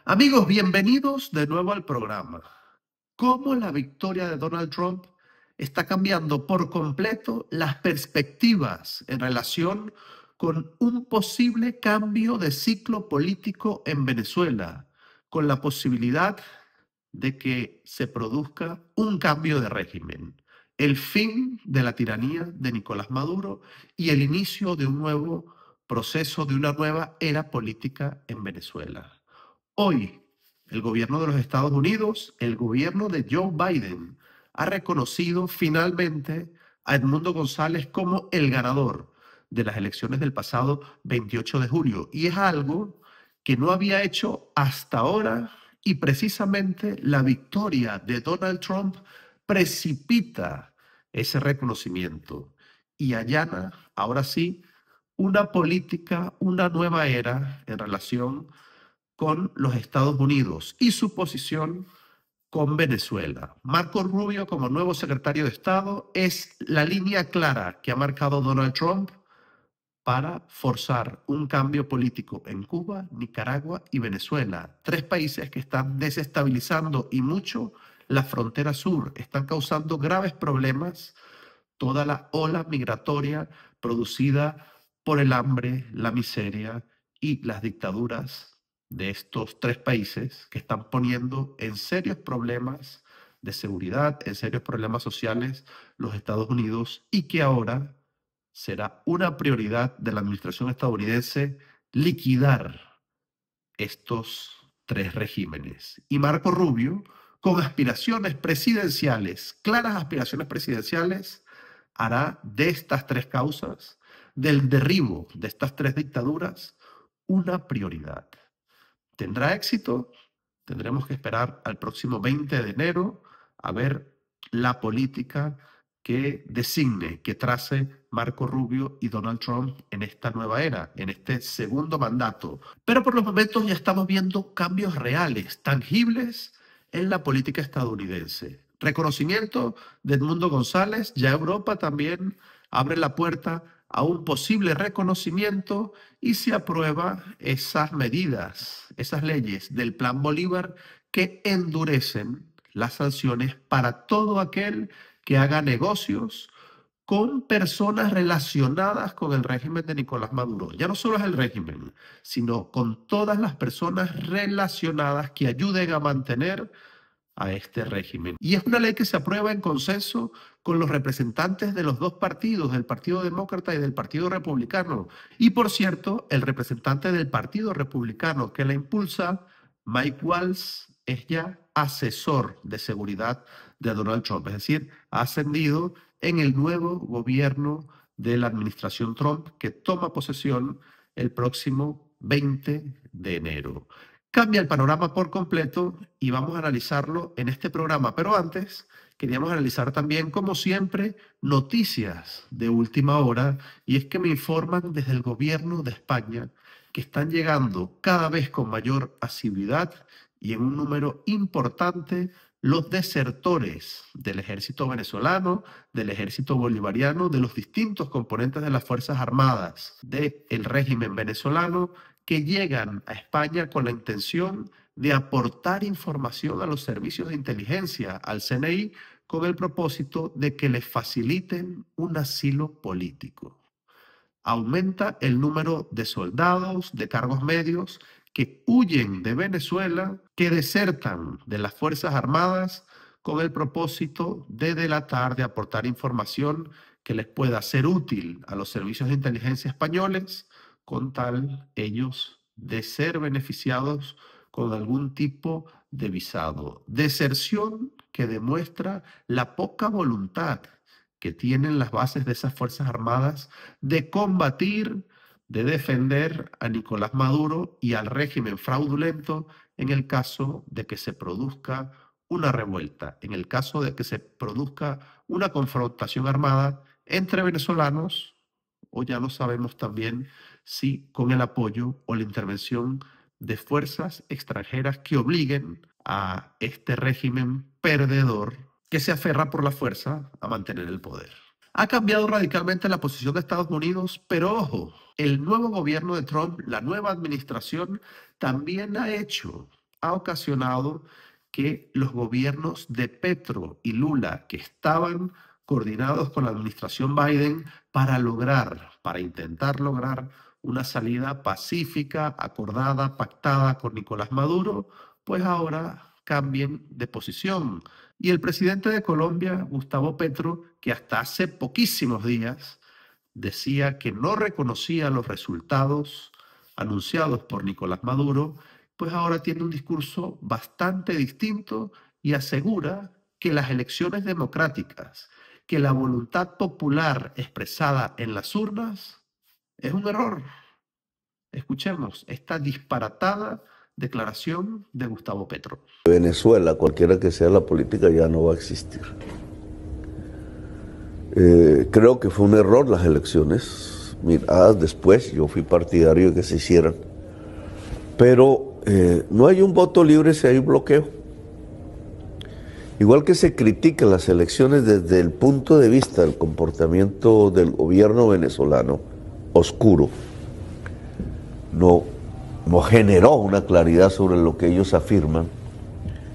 Amigos, bienvenidos de nuevo al programa. ¿Cómo la victoria de Donald Trump está cambiando por completo las perspectivas en relación con un posible cambio de ciclo político en Venezuela, con la posibilidad de que se produzca un cambio de régimen, el fin de la tiranía de Nicolás Maduro y el inicio de un nuevo proceso, de una nueva era política en Venezuela? Hoy, el gobierno de los Estados Unidos, el gobierno de Joe Biden, ha reconocido finalmente a Edmundo González como el ganador de las elecciones del pasado 28 de julio. Y es algo que no había hecho hasta ahora, y precisamente la victoria de Donald Trump precipita ese reconocimiento y allana, ahora sí, una política, una nueva era en relación con los Estados Unidos y su posición con Venezuela. Marco Rubio, como nuevo secretario de Estado, es la línea clara que ha marcado Donald Trump para forzar un cambio político en Cuba, Nicaragua y Venezuela. Tres países que están desestabilizando y mucho la frontera sur, están causando graves problemas, toda la ola migratoria producida por el hambre, la miseria y las dictaduras de estos tres países que están poniendo en serios problemas de seguridad, en serios problemas sociales los Estados Unidos, y que ahora será una prioridad de la administración estadounidense liquidar estos tres regímenes. Y Marco Rubio, con aspiraciones presidenciales, claras aspiraciones presidenciales, hará de estas tres causas, del derribo de estas tres dictaduras, una prioridad. ¿Tendrá éxito? Tendremos que esperar al próximo 20 de enero a ver la política que designe, que trace Marco Rubio y Donald Trump en esta nueva era, en este segundo mandato. Pero por los momentos ya estamos viendo cambios reales, tangibles en la política estadounidense. Reconocimiento de Edmundo González, ya Europa también abre la puerta a un posible reconocimiento y se aprueba esas medidas, esas leyes del Plan Bolívar que endurecen las sanciones para todo aquel que haga negocios con personas relacionadas con el régimen de Nicolás Maduro. Ya no solo es el régimen, sino con todas las personas relacionadas que ayuden a mantener a este régimen. Y es una ley que se aprueba en consenso con los representantes de los dos partidos, del Partido Demócrata y del Partido Republicano. Y por cierto, el representante del Partido Republicano que la impulsa, Mike Waltz, es ya asesor de seguridad de Donald Trump, es decir, ha ascendido en el nuevo gobierno de la administración Trump que toma posesión el próximo 20 de enero. Cambia el panorama por completo y vamos a analizarlo en este programa. Pero antes, queríamos analizar también, como siempre, noticias de última hora. Y es que me informan desde el gobierno de España que están llegando cada vez con mayor asiduidad y en un número importante los desertores del ejército venezolano, del ejército bolivariano, de los distintos componentes de las Fuerzas Armadas del régimen venezolano, que llegan a España con la intención de aportar información a los servicios de inteligencia, al CNI, con el propósito de que les faciliten un asilo político. Aumenta el número de soldados, de cargos medios, que huyen de Venezuela, que desertan de las Fuerzas Armadas con el propósito de delatar, de aportar información que les pueda ser útil a los servicios de inteligencia españoles, con tal ellos de ser beneficiados con algún tipo de visado. Deserción que demuestra la poca voluntad que tienen las bases de esas Fuerzas Armadas de combatir, de defender a Nicolás Maduro y al régimen fraudulento en el caso de que se produzca una revuelta, en el caso de que se produzca una confrontación armada entre venezolanos, o ya no sabemos también si con el apoyo o la intervención de fuerzas extranjeras que obliguen a este régimen perdedor que se aferra por la fuerza a mantener el poder. Ha cambiado radicalmente la posición de Estados Unidos, pero ojo, el nuevo gobierno de Trump, la nueva administración, también ha hecho ha ocasionado que los gobiernos de Petro y Lula, que estaban coordinados con la administración Biden para intentar lograr una salida pacífica, acordada, pactada con Nicolás Maduro, pues ahora cambien de posición. Y el presidente de Colombia, Gustavo Petro, que hasta hace poquísimos días decía que no reconocía los resultados anunciados por Nicolás Maduro, pues ahora tiene un discurso bastante distinto y asegura que las elecciones democráticas, que la voluntad popular expresada en las urnas es un error. Escuchemos esta disparatada declaración de Gustavo Petro. Venezuela, cualquiera que sea la política, ya no va a existir. Creo que fue un error las elecciones miradas después. Yo fui partidario de que se hicieran, pero no hay un voto libre si hay un bloqueo. Igual que se critican las elecciones desde el punto de vista del comportamiento del gobierno venezolano, oscuro, no generó una claridad sobre lo que ellos afirman,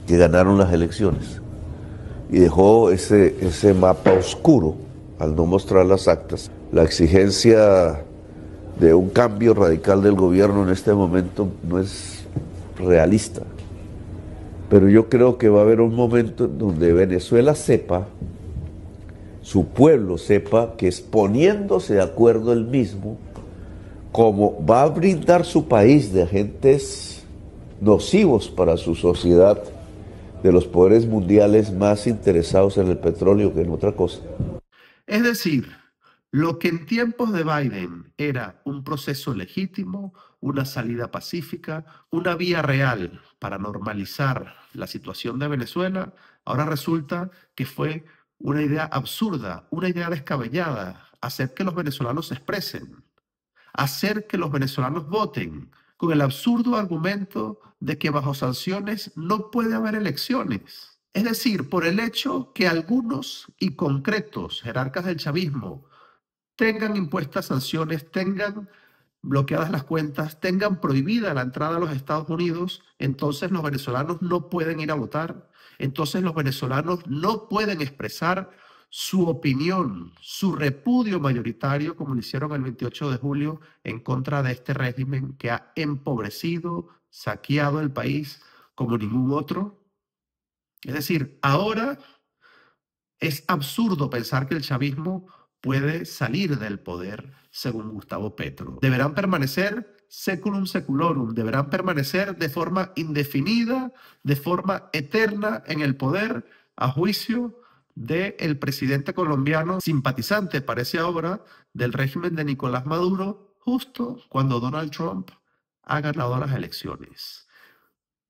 que ganaron las elecciones, y dejó ese mapa oscuro al no mostrar las actas. La exigencia de un cambio radical del gobierno en este momento no es realista, pero yo creo que va a haber un momento en donde Venezuela sepa, su pueblo sepa, que es poniéndose de acuerdo él mismo, como va a brindar su país de agentes nocivos para su sociedad, de los poderes mundiales más interesados en el petróleo que en otra cosa. Es decir, lo que en tiempos de Biden era un proceso legítimo, una salida pacífica, una vía real para normalizar la situación de Venezuela, ahora resulta que fue una idea absurda, una idea descabellada, hacer que los venezolanos se expresen, hacer que los venezolanos voten, con el absurdo argumento de que bajo sanciones no puede haber elecciones. Es decir, por el hecho que algunos y concretos jerarcas del chavismo tengan impuestas sanciones, tengan bloqueadas las cuentas, tengan prohibida la entrada a los Estados Unidos, entonces los venezolanos no pueden ir a votar, entonces los venezolanos no pueden expresar su opinión, su repudio mayoritario, como lo hicieron el 28 de julio, en contra de este régimen que ha empobrecido, saqueado el país como ningún otro. Es decir, ahora es absurdo pensar que el chavismo puede salir del poder, según Gustavo Petro. Deberán permanecer seculum seculorum, deberán permanecer de forma indefinida, de forma eterna en el poder, a juicio del presidente colombiano, simpatizante, parece ahora, del régimen de Nicolás Maduro, justo cuando Donald Trump ha ganado las elecciones.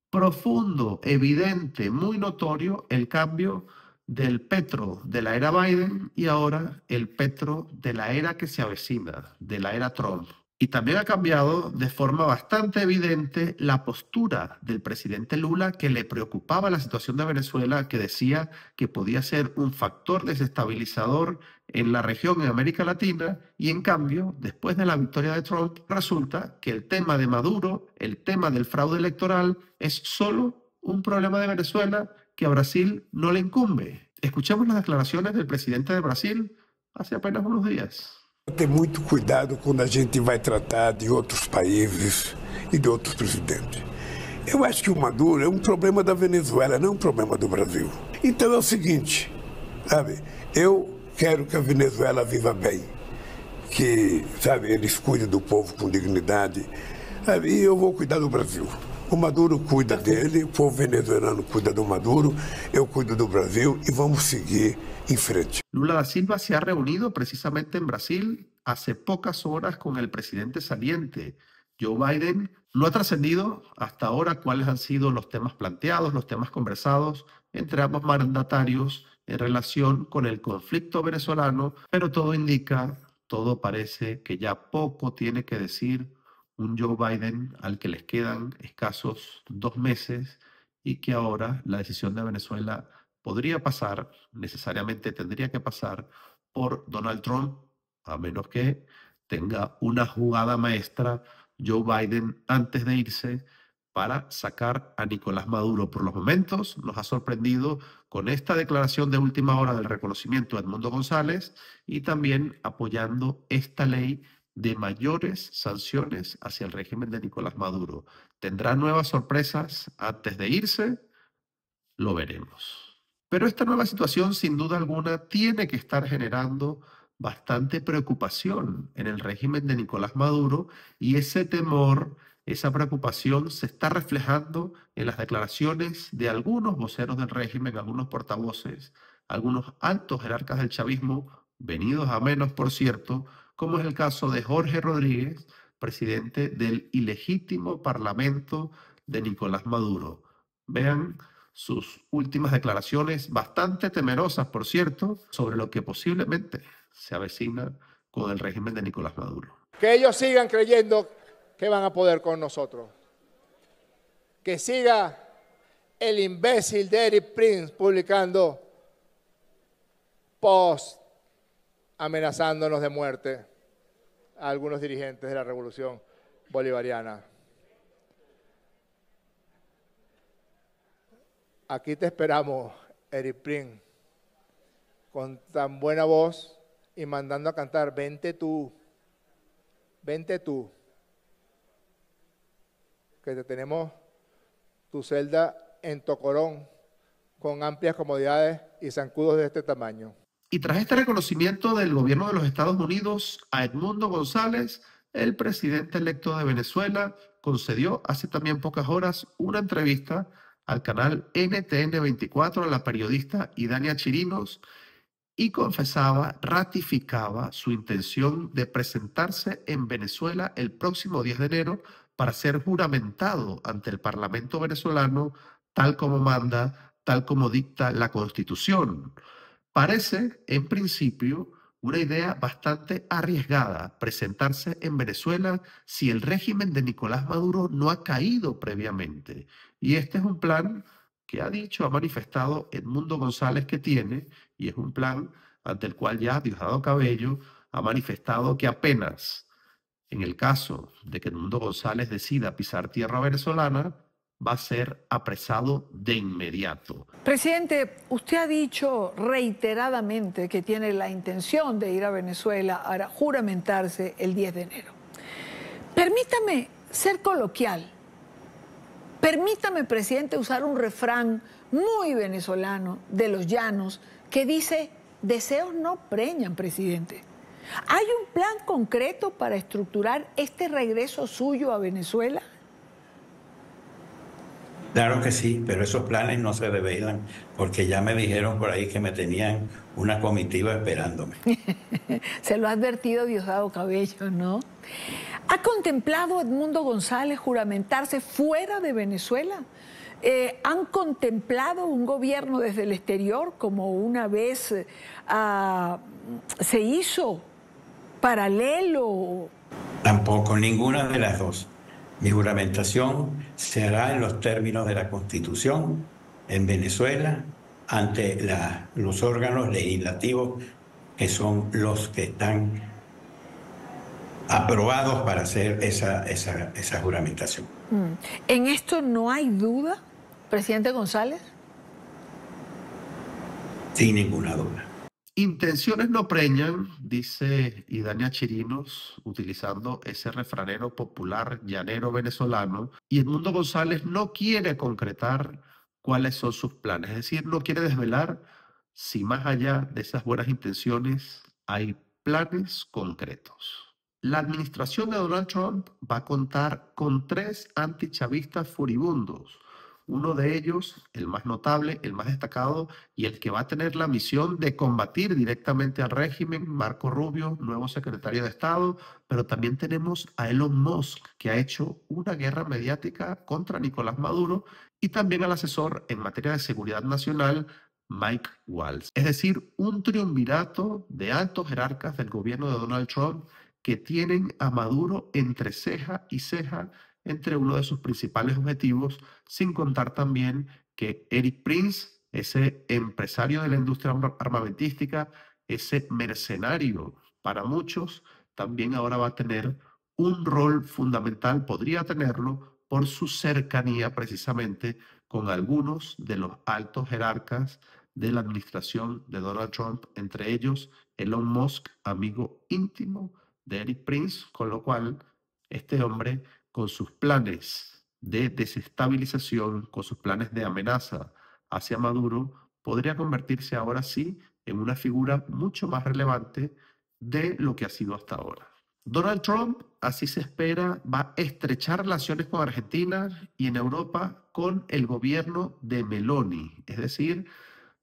Profundo, evidente, muy notorio el cambio del Petro de la era Biden y ahora el Petro de la era que se avecina, de la era Trump. Y también ha cambiado de forma bastante evidente la postura del presidente Lula, que le preocupaba la situación de Venezuela, que decía que podía ser un factor desestabilizador en la región, en América Latina, y en cambio, después de la victoria de Trump, resulta que el tema de Maduro, el tema del fraude electoral, es solo un problema de Venezuela que a Brasil no le incumbe. Escuchemos las declaraciones del presidente de Brasil hace apenas unos días. Ter muito cuidado quando a gente vai tratar de outros países e de outros presidentes. Eu acho que o Maduro é um problema da Venezuela, não um problema do Brasil. Então é o seguinte, sabe, eu quero que a Venezuela viva bem, que, sabe, eles cuidem do povo com dignidade, sabe, e eu vou cuidar do Brasil. O Maduro cuida dele, o povo venezuelano cuida do Maduro, eu cuido do Brasil e vamos seguir en frente. Lula da Silva se ha reunido precisamente en Brasil hace pocas horas con el presidente saliente, Joe Biden. No ha trascendido hasta ahora cuáles han sido los temas planteados, los temas conversados entre ambos mandatarios en relación con el conflicto venezolano, pero todo indica, todo parece que ya poco tiene que decir un Joe Biden al que les quedan escasos 2 meses y que ahora la decisión de Venezuela podría pasar, necesariamente tendría que pasar por Donald Trump, a menos que tenga una jugada maestra Joe Biden antes de irse para sacar a Nicolás Maduro. Por los momentos nos ha sorprendido con esta declaración de última hora del reconocimiento de Edmundo González y también apoyando esta ley de mayores sanciones hacia el régimen de Nicolás Maduro. ¿Tendrá nuevas sorpresas antes de irse? Lo veremos. Pero esta nueva situación, sin duda alguna, tiene que estar generando bastante preocupación en el régimen de Nicolás Maduro y ese temor, esa preocupación se está reflejando en las declaraciones de algunos voceros del régimen, algunos portavoces, algunos altos jerarcas del chavismo, venidos a menos, por cierto, como es el caso de Jorge Rodríguez, presidente del ilegítimo parlamento de Nicolás Maduro. Vean sus últimas declaraciones, bastante temerosas, por cierto, sobre lo que posiblemente se avecina con el régimen de Nicolás Maduro. Que ellos sigan creyendo que van a poder con nosotros. Que siga el imbécil de Erik Prince publicando posts amenazándonos de muerte a algunos dirigentes de la revolución bolivariana. Aquí te esperamos, Erik Prince, con tan buena voz y mandando a cantar, vente tú, que te tenemos tu celda en Tocorón, con amplias comodidades y zancudos de este tamaño. Y tras este reconocimiento del gobierno de los Estados Unidos a Edmundo González, el presidente electo de Venezuela concedió hace también pocas horas una entrevista al canal NTN 24 a la periodista Idania Chirinos y confesaba, ratificaba su intención de presentarse en Venezuela el próximo 10 de enero para ser juramentado ante el Parlamento venezolano, tal como manda, tal como dicta la Constitución. Parece, en principio, una idea bastante arriesgada presentarse en Venezuela si el régimen de Nicolás Maduro no ha caído previamente. Y este es un plan que ha dicho, ha manifestado Edmundo González que tiene, y es un plan ante el cual ya Diosdado Cabello ha manifestado que apenas en el caso de que Edmundo González decida pisar tierra venezolana, va a ser apresado de inmediato. Presidente, usted ha dicho reiteradamente que tiene la intención de ir a Venezuela a juramentarse el 10 de enero. Permítame ser coloquial. Permítame, presidente, usar un refrán muy venezolano de los llanos que dice, deseos no preñan, presidente. ¿Hay un plan concreto para estructurar este regreso suyo a Venezuela? Claro que sí, pero esos planes no se revelan porque ya me dijeron por ahí que me tenían una comitiva esperándome. Se lo ha advertido Diosdado Cabello, ¿no? ¿Ha contemplado Edmundo González juramentarse fuera de Venezuela? ¿Han contemplado un gobierno desde el exterior como una vez se hizo paralelo? Tampoco, ninguna de las dos. Mi juramentación se hará en los términos de la Constitución en Venezuela ante los órganos legislativos que son los que están aprobados para hacer esa juramentación. ¿En esto no hay duda, presidente González? Sin ninguna duda. Intenciones no preñan, dice Idania Chirinos, utilizando ese refranero popular llanero venezolano, y Edmundo González no quiere concretar cuáles son sus planes, es decir, no quiere desvelar si más allá de esas buenas intenciones hay planes concretos. La administración de Donald Trump va a contar con 3 antichavistas furibundos. Uno de ellos, el más notable, el más destacado y el que va a tener la misión de combatir directamente al régimen, Marco Rubio, nuevo secretario de Estado, pero también tenemos a Elon Musk, que ha hecho una guerra mediática contra Nicolás Maduro, y también al asesor en materia de seguridad nacional, Mike Waltz. Es decir, un triunvirato de altos jerarcas del gobierno de Donald Trump que tienen a Maduro entre ceja y ceja entre uno de sus principales objetivos, sin contar también que Erik Prince, ese empresario de la industria armamentística, ese mercenario para muchos, también ahora va a tener un rol fundamental, podría tenerlo, por su cercanía precisamente con algunos de los altos jerarcas de la administración de Donald Trump, entre ellos Elon Musk, amigo íntimo de Erik Prince, con lo cual este hombre, con sus planes de desestabilización, con sus planes de amenaza hacia Maduro, podría convertirse ahora sí en una figura mucho más relevante de lo que ha sido hasta ahora. Donald Trump, así se espera, va a estrechar relaciones con Argentina y en Europa con el gobierno de Meloni, es decir,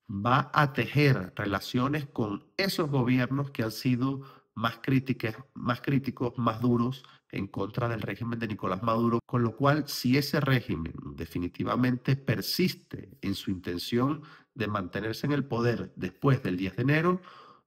va a tejer relaciones con esos gobiernos que han sido más críticos, más duros en contra del régimen de Nicolás Maduro, con lo cual si ese régimen definitivamente persiste en su intención de mantenerse en el poder después del 10 de enero,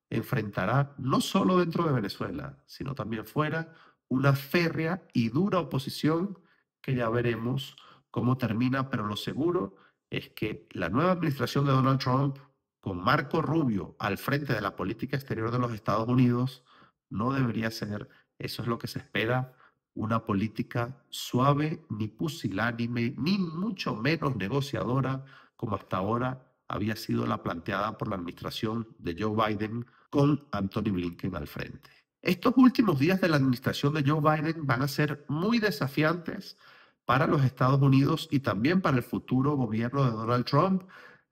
enfrentará no solo dentro de Venezuela, sino también fuera, una férrea y dura oposición que ya veremos cómo termina, pero lo seguro es que la nueva administración de Donald Trump, con Marco Rubio al frente de la política exterior de los Estados Unidos, no debería ser, eso es lo que se espera, una política suave, ni pusilánime, ni mucho menos negociadora, como hasta ahora había sido la planteada por la administración de Joe Biden con Anthony Blinken al frente. Estos últimos días de la administración de Joe Biden van a ser muy desafiantes para los Estados Unidos y también para el futuro gobierno de Donald Trump.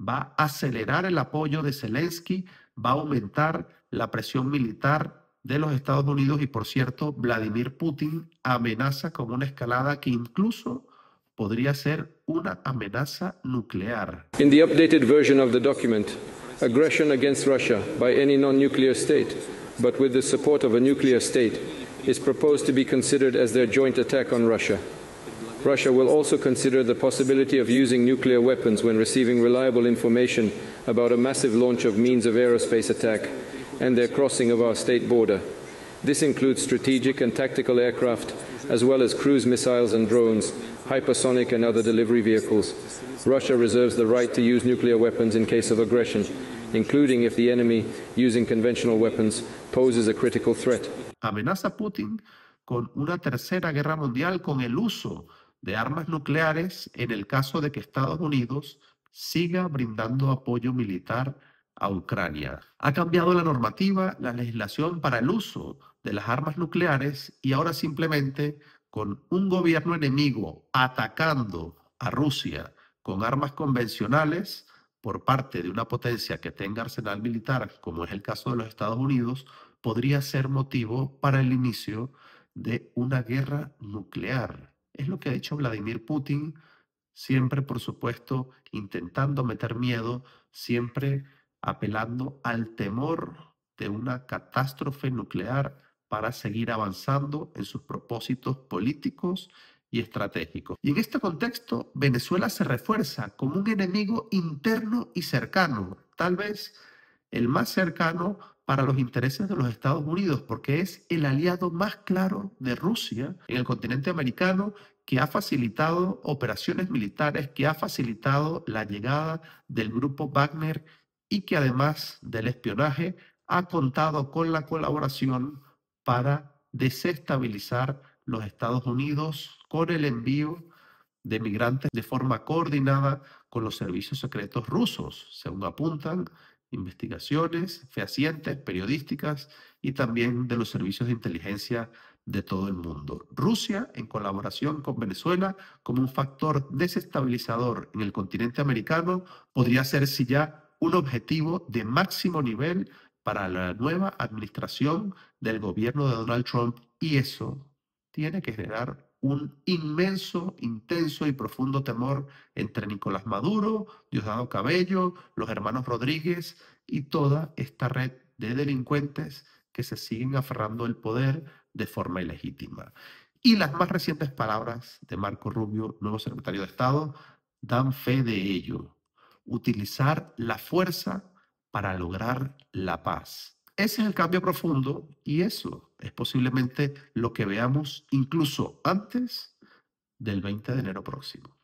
Va a acelerar el apoyo de Zelensky, va a aumentar la presión militar de los Estados Unidos y, por cierto, Vladimir Putin amenaza con una escalada que incluso podría ser una amenaza nuclear. In the updated version of the document, aggression against Russia by any non-nuclear state, but with the support of a nuclear state, is proposed to be considered as their joint attack on Russia. Russia will also consider the possibility of using nuclear weapons when receiving reliable information about a massive launch of means of aerospace attack and their crossing of our state border. This includes strategic and tactical aircraft, as well as cruise missiles and drones, hypersonic and other delivery vehicles. Russia reserves the right to use nuclear weapons in case of aggression, including if the enemy, using conventional weapons, poses a critical threat. Amenaza Putin con una tercera guerra mundial con el uso de armas nucleares en el caso de que Estados Unidos siga brindando apoyo militar a Ucrania. Ha cambiado la normativa, la legislación para el uso de las armas nucleares y ahora simplemente con un gobierno enemigo atacando a Rusia con armas convencionales por parte de una potencia que tenga arsenal militar, como es el caso de los Estados Unidos, podría ser motivo para el inicio de una guerra nuclear. Es lo que ha dicho Vladimir Putin, siempre, por supuesto, intentando meter miedo, siempre apelando al temor de una catástrofe nuclear para seguir avanzando en sus propósitos políticos y estratégicos. Y en este contexto, Venezuela se refuerza como un enemigo interno y cercano, tal vez el más cercano para los intereses de los Estados Unidos, porque es el aliado más claro de Rusia en el continente americano, que ha facilitado operaciones militares, que ha facilitado la llegada del grupo Wagner y que además del espionaje ha contado con la colaboración para desestabilizar los Estados Unidos con el envío de migrantes de forma coordinada con los servicios secretos rusos, según apuntan investigaciones fehacientes, periodísticas y también de los servicios de inteligencia de todo el mundo. Rusia, en colaboración con Venezuela, como un factor desestabilizador en el continente americano, podría ser ya un objetivo de máximo nivel para la nueva administración del gobierno de Donald Trump, y eso tiene que generar un inmenso, intenso y profundo temor entre Nicolás Maduro, Diosdado Cabello, los hermanos Rodríguez y toda esta red de delincuentes que se siguen aferrando al poder de forma ilegítima. Y las más recientes palabras de Marco Rubio, nuevo secretario de Estado, dan fe de ello. Utilizar la fuerza para lograr la paz. Ese es el cambio profundo y eso es posiblemente lo que veamos incluso antes del 20 de enero próximo.